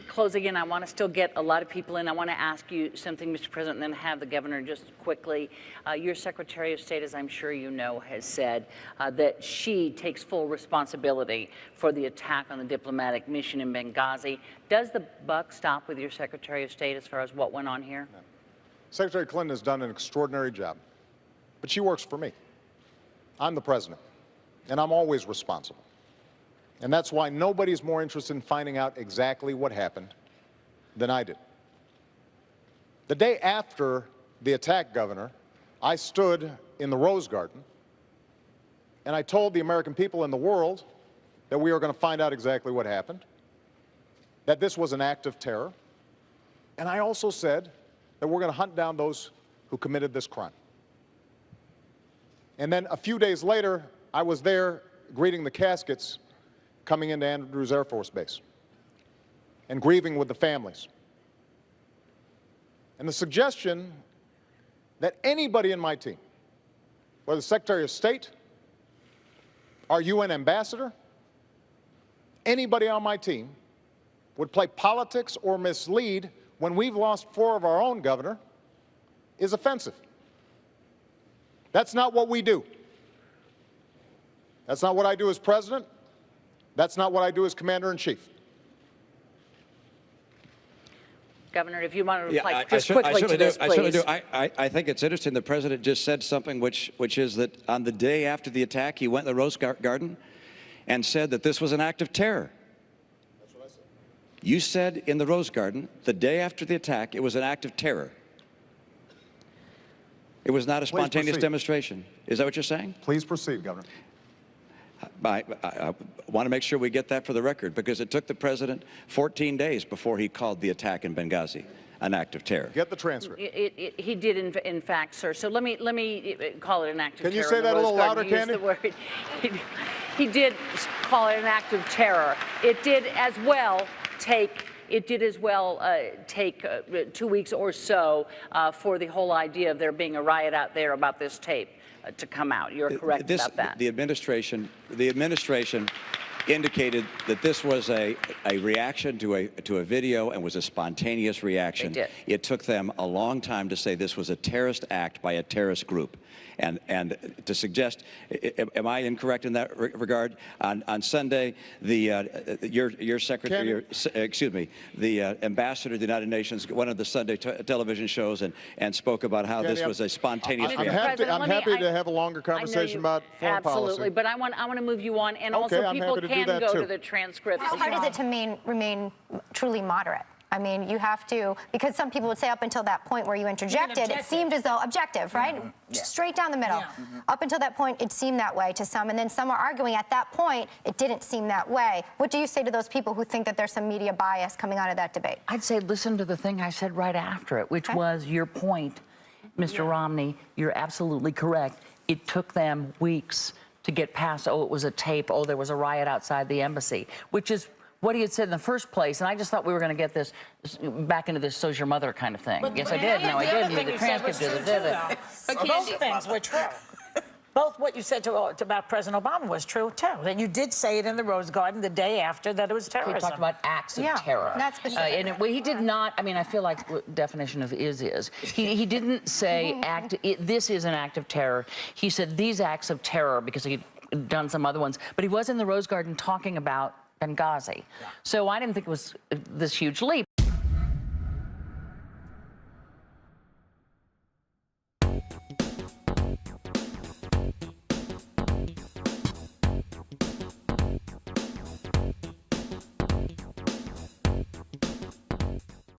Closing in, I want to still get a lot of people in. I want to ask you something, Mr. President, and then have the governor just quickly. Your Secretary of State, as I'm sure you know, has said that she takes full responsibility for the attack on the diplomatic mission in Benghazi. Does the buck stop with your Secretary of State as far as what went on here? No. Secretary Clinton has done an extraordinary job, but she works for me. I'm the president, and I'm always responsible. And that's why nobody's more interested in finding out exactly what happened than I did. The day after the attack, Governor, I stood in the Rose Garden and I told the American people and the world that we were going to find out exactly what happened, that this was an act of terror, and I also said that we're going to hunt down those who committed this crime. And then a few days later, I was there greeting the caskets coming into Andrews Air Force Base and grieving with the families. And the suggestion that anybody in my team, whether the Secretary of State, our UN ambassador, anybody on my team would play politics or mislead when we've lost 4 of our own, Governor, is offensive. That's not what we do. That's not what I do as president. That's not what I do as Commander-in-Chief. Governor, if you want to reply just quickly to this, please. I certainly do. I think it's interesting. The president just said something which is that on the day after the attack, he went in the Rose Garden and said that this was an act of terror. That's what I said. You said in the Rose Garden, the day after the attack, it was an act of terror. It was not a spontaneous demonstration. Is that what you're saying? Please proceed, Governor. I want to make sure we get that for the record, because it took the president 14 days before he called the attack in Benghazi an act of terror. Get the transcript. He did, in fact, sir. So let me call it an act of terror. Can you say that a little louder, Candy? He did call it an act of terror. It did as well take 2 weeks or so for the whole idea of there being a riot out there about this tape to come out. You're correct about that. The administration indicated that this was a reaction to a video and was a spontaneous reaction. They did. It took them a long time to say this was a terrorist act by a terrorist group. And to suggest, am I incorrect in that regard? On Sunday, your secretary, excuse me, the ambassador of the United Nations, one of the Sunday television shows, and spoke about how this was a spontaneous reaction. I'm happy to have a longer conversation about foreign policy. Absolutely, but I want to move you on, and also people can go to the transcripts. How hard is it to remain truly moderate? I mean, you have to, because some people would say up until that point where you interjected, it seemed as though objective, right? Mm-hmm. Yeah. Straight down the middle. Yeah. Mm-hmm. Up until that point, it seemed that way to some, and then some are arguing at that point, it didn't seem that way. What do you say to those people who think that there's some media bias coming out of that debate? I'd say listen to the thing I said right after it, which was your point, Mr. Romney. You're absolutely correct. It took them weeks to get past, oh, it was a tape, oh, there was a riot outside the embassy, which is what he had said in the first place, and I just thought we were going to get this back into this "so's your mother" kind of thing. Yes, I did. No, I didn't. The transcript did it. But both things were true. Both what you said about President Obama was true, too. That you did say it in the Rose Garden the day after that it was terrorism. He talked about acts of terror. That's specific. And he did not, I mean, I feel like the definition of is. He didn't say this is an act of terror. He said these acts of terror because he'd done some other ones. But he was in the Rose Garden talking about Benghazi. Yeah. So I didn't think it was this huge leap.